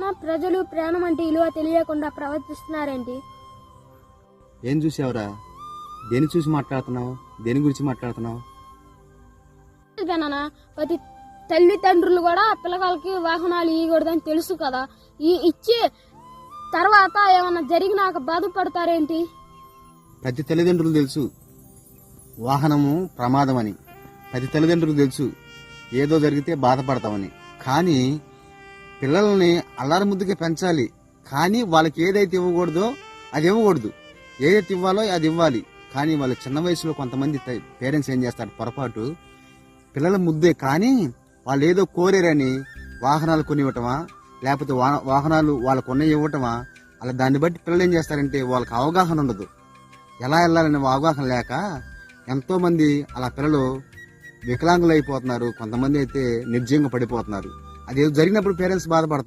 ప్రజలు ప్రాణం అంటే విలువ తెలియకుండా ప్రవర్తిస్తున్నారేంటి? ఏం చూసావురా? దేని చూసి మాట్లాడుతున్నావు? దేని గురించి మాట్లాడుతున్నావు? ప్రతి తల్లిదండ్రులు కూడా పిల్లకాయలకి వాహనాలు ఇవ్వకూడదని తెలుసు కదా. ఇచ్చి తర్వాత ఏమన్నా జరిగినాక బాధపడతారేంటి? ప్రతి తల్లిదండ్రులు తెలుసు వాహనము ప్రమాదం అని. ప్రతి తల్లిదండ్రులు తెలుసు ఏదో జరిగితే బాధపడతామని. కానీ పిల్లల్ని అల్లారి ముద్దుగా పెంచాలి. కానీ వాళ్ళకి ఏదైతే ఇవ్వకూడదో అది ఇవ్వకూడదు, ఏదైతే ఇవ్వాలో అది ఇవ్వాలి. కానీ వాళ్ళ చిన్న వయసులో కొంతమంది పేరెంట్స్ ఏం చేస్తారు, పొరపాటు పిల్లల ముద్దే కానీ వాళ్ళు ఏదో కోరారని వాహనాలు కొని ఇవ్వటమా, లేకపోతే వాహనాలు వాళ్ళకు ఉన్న ఇవ్వటమా, అలా దాన్ని బట్టి పిల్లలు ఏం చేస్తారంటే వాళ్ళకి అవగాహన ఉండదు. ఎలా వెళ్ళాలనే అవగాహన లేక ఎంతో మంది అలా పిల్లలు వికలాంగులు అయిపోతున్నారు. కొంతమంది అయితే నిర్జీవంగా పడిపోతున్నారు. అది జరిగినప్పుడు పేరెంట్స్ బాధపడుతున్నారు.